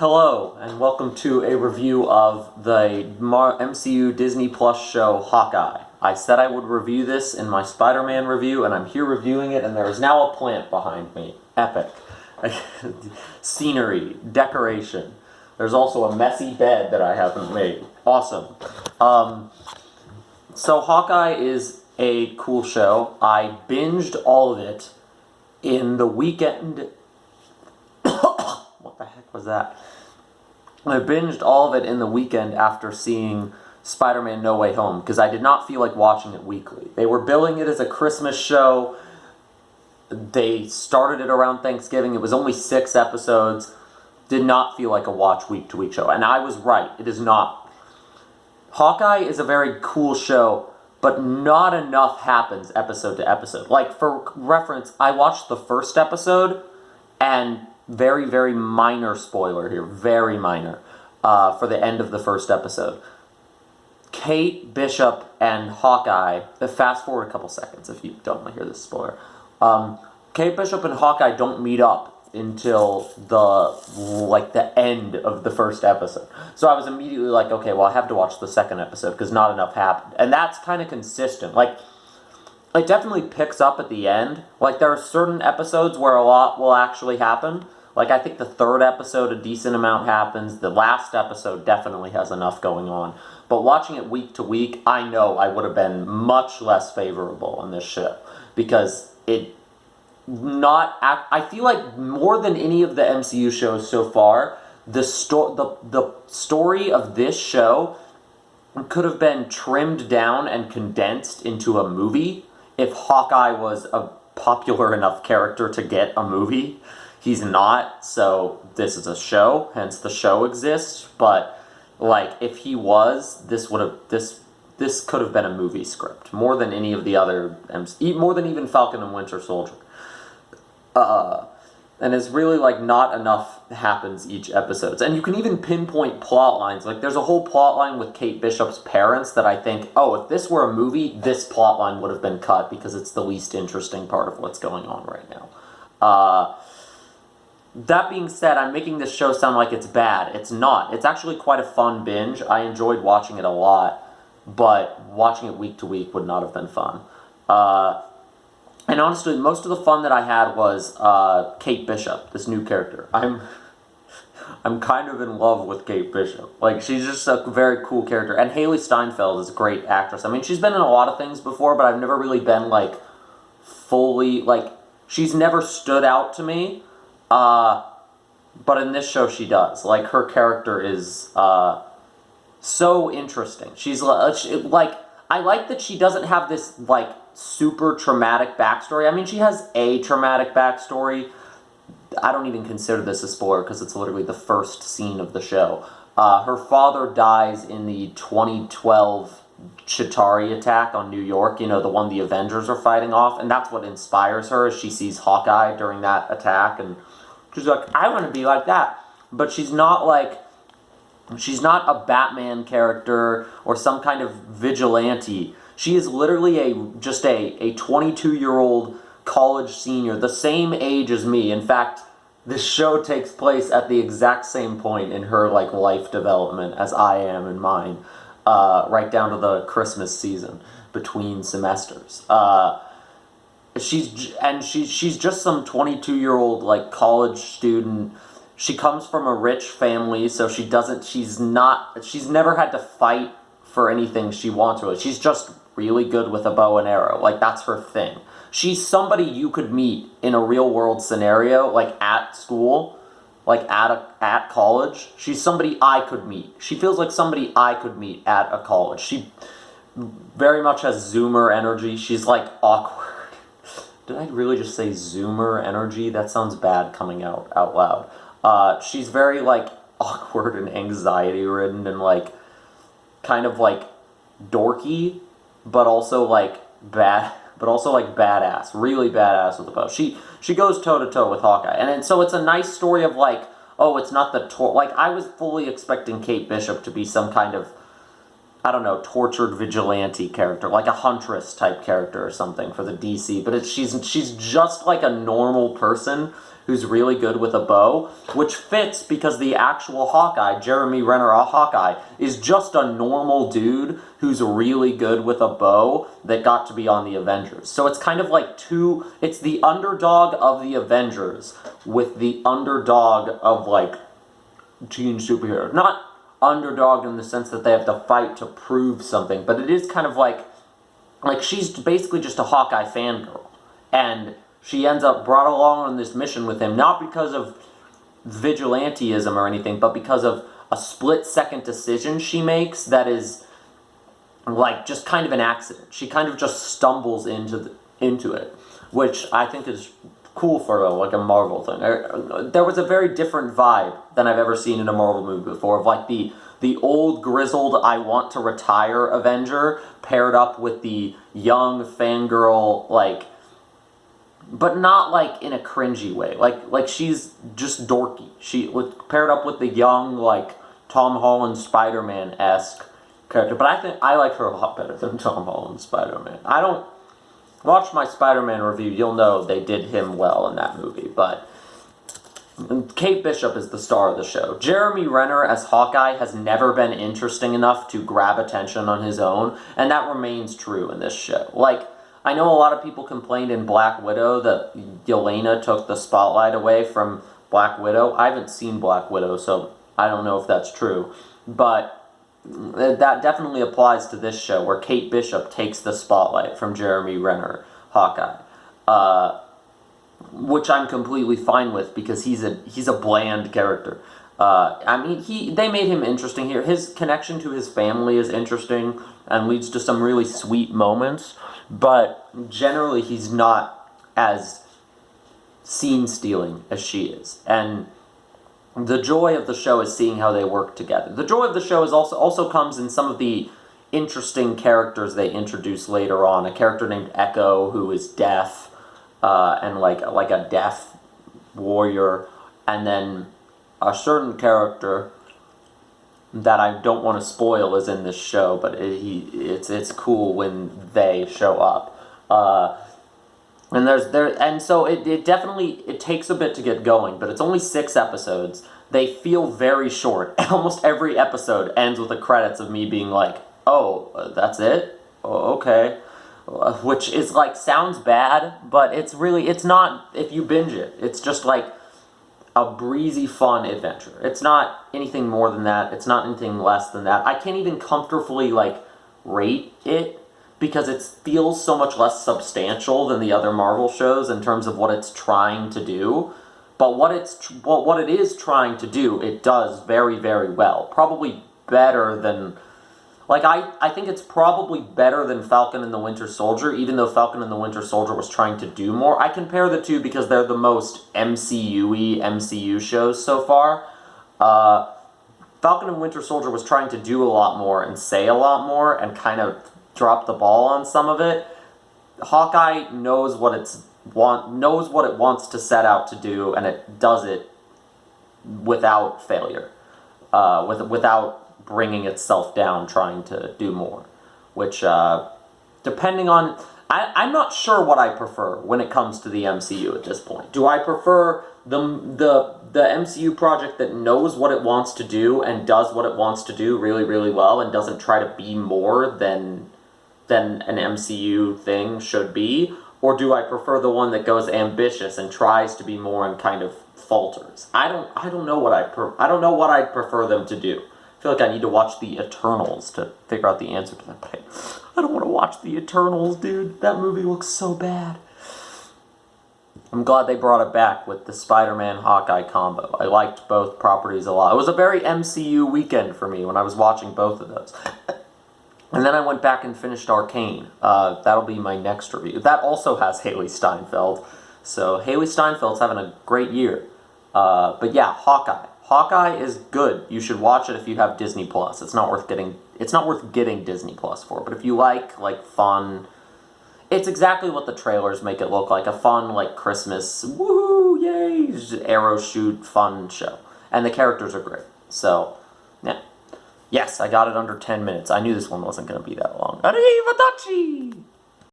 Hello, and welcome to a review of the MCU Disney Plus show Hawkeye. I said I would review this in my Spider-Man review, and I'm here reviewing it, and there is now a plant behind me. Epic. Scenery, decoration. There's also a messy bed that I haven't made. Awesome. So Hawkeye is a cool show. I binged all of it in the weekend. What the heck was that? I binged all of it in the weekend after seeing Spider-Man No Way Home, because I did not feel like watching it weekly. They were billing it as a Christmas show. They started it around Thanksgiving. It was only 6 episodes. Did not feel like a watch week-to-week show. And I was right. It is not. Hawkeye is a very cool show, but not enough happens episode to episode. Like, for reference, I watched the first episode, and very, very minor spoiler here, very minor, for the end of the first episode. Kate Bishop and Hawkeye, fast forward a couple seconds if you don't want to hear this spoiler. Kate Bishop and Hawkeye don't meet up until the end of the first episode. So I was immediately like, okay, well, I have to watch the second episode because not enough happened. And that's kind of consistent. Like, it definitely picks up at the end. Like, there are certain episodes where a lot will actually happen. Like, I think the third episode, a decent amount happens. The last episode definitely has enough going on. But watching it week to week, I know I would have been much less favorable on this show. Because I feel like more than any of the MCU shows so far, the story of this show could have been trimmed down and condensed into a movie if Hawkeye was a popular enough character to get a movie. He's not, so this is a show, hence the show exists. But like, if he was, this could have been a movie script more than any of the other, more than even Falcon and Winter Soldier. And it's really like not enough happens each episode. And you can even pinpoint plot lines. Like, there's a whole plot line with Kate Bishop's parents that I think, oh, if this were a movie, this plot line would have been cut because it's the least interesting part of what's going on right now. That being said, I'm making this show sound like it's bad. It's not. It's actually quite a fun binge. I enjoyed watching it a lot, but watching it week to week would not have been fun. And honestly, most of the fun that I had was Kate Bishop, this new character. I'm kind of in love with Kate Bishop. Like, she's just a very cool character. And Haley Steinfeld is a great actress. I mean, she's been in a lot of things before, but I've never really been, like, fully, like, she's never stood out to me. But in this show, she does. Like, her character is so interesting. She's, like, I like that she doesn't have this, like, super traumatic backstory. I mean, she has a traumatic backstory. I don't even consider this a spoiler because it's literally the first scene of the show. Her father dies in the 2012 Chitauri attack on New York, you know, the one the Avengers are fighting off, and that's what inspires her as she sees Hawkeye during that attack, and she's like, I want to be like that. But she's not a Batman character or some kind of vigilante. She is literally just a 22-year-old college senior, the same age as me. In fact, this show takes place at the exact same point in her, like, life development as I am in mine, right down to the Christmas season between semesters. She's just some 22-year-old, like, college student. She comes from a rich family, so she's never had to fight for anything she wants really. She's just really good with a bow and arrow. Like, that's her thing. She's somebody you could meet in a real world scenario, like at school, like at college. She's somebody I could meet. She feels like somebody I could meet at a college. She very much has Zoomer energy. She's, like, awkward. Did I really just say Zoomer energy? That sounds bad coming out loud. She's very, like, awkward and anxiety-ridden and, like, kind of, like, dorky, but also, like, badass. Really badass with the bow. She goes toe-to-toe with Hawkeye. And so it's a nice story of, like, oh, it's not like, I was fully expecting Kate Bishop to be some kind of I don't know, tortured vigilante character, like a huntress type character or something for the DC. But she's just like a normal person who's really good with a bow, which fits because the actual Hawkeye, Jeremy Renner, a Hawkeye, is just a normal dude who's really good with a bow that got to be on the Avengers. So it's kind of like it's the underdog of the Avengers with the underdog of like teen superhero. Not underdog in the sense that they have to fight to prove something, but it is kind of like she's basically just a Hawkeye fangirl, and she ends up brought along on this mission with him, not because of vigilanteism or anything, but because of a split-second decision she makes that is like just kind of an accident. She kind of just stumbles into it, which I think is cool for like a Marvel thing. There was a very different vibe than I've ever seen in a Marvel movie before, of like the old grizzled I want to retire Avenger paired up with the young fangirl, like, but not like in a cringy way. Like she's just dorky. She paired up with the young, like, Tom Holland Spider-Man-esque character. But I think I like her a lot better than Tom Holland Spider-Man. I don't watch my Spider-Man review, you'll know they did him well in that movie, but Kate Bishop is the star of the show. Jeremy Renner as Hawkeye has never been interesting enough to grab attention on his own, and that remains true in this show. Like, I know a lot of people complained in Black Widow that Yelena took the spotlight away from Black Widow. I haven't seen Black Widow, so I don't know if that's true, but that definitely applies to this show, where Kate Bishop takes the spotlight from Jeremy Renner, Hawkeye, which I'm completely fine with because he's a bland character. I mean, they made him interesting here. His connection to his family is interesting and leads to some really sweet moments, but generally he's not as scene-stealing as she is. And the joy of the show is seeing how they work together. The joy of the show is also comes in some of the interesting characters they introduce later on. A character named Echo, who is deaf, and like a deaf warrior, and then a certain character that I don't want to spoil is in this show, but it's cool when they show up. And so it definitely takes a bit to get going, but it's only 6 episodes. They feel very short. Almost every episode ends with the credits of me being like, "Oh, that's it? Oh, okay." Which is like, sounds bad, but it's not if you binge it. It's just like a breezy, fun adventure. It's not anything more than that. It's not anything less than that. I can't even comfortably like rate it, because it feels so much less substantial than the other Marvel shows in terms of what it's trying to do. But what it is trying to do, it does very, very well. Probably better than... Like, I think it's probably better than Falcon and the Winter Soldier, even though Falcon and the Winter Soldier was trying to do more. I compare the two because they're the most MCU-y MCU shows so far. Falcon and Winter Soldier was trying to do a lot more and say a lot more and kind of drop the ball on some of it. Hawkeye knows what it wants to set out to do, and it does it without failure, without bringing itself down trying to do more, which depending on... I'm not sure what I prefer when it comes to the MCU at this point. Do I prefer the MCU project that knows what it wants to do and does what it wants to do really, really well and doesn't try to be more than an MCU thing should be? Or do I prefer the one that goes ambitious and tries to be more and kind of falters? I don't know what I'd prefer them to do. I feel like I need to watch the Eternals to figure out the answer to that, but I don't want to watch the Eternals, dude. That movie looks so bad. I'm glad they brought it back with the Spider-Man Hawkeye combo. I liked both properties a lot. It was a very MCU weekend for me when I was watching both of those. And then I went back and finished Arcane. That'll be my next review. That also has Haley Steinfeld. So Haley Steinfeld's having a great year. But yeah, Hawkeye. Hawkeye is good. You should watch it if you have Disney Plus. It's not worth getting Disney Plus for. But if you like fun, it's exactly what the trailers make it look like. A fun, like, Christmas, woohoo, yay, arrow shoot, fun show. And the characters are great. So, yeah. Yes, I got it under 10 minutes. I knew this one wasn't going to be that long. Arrivederci!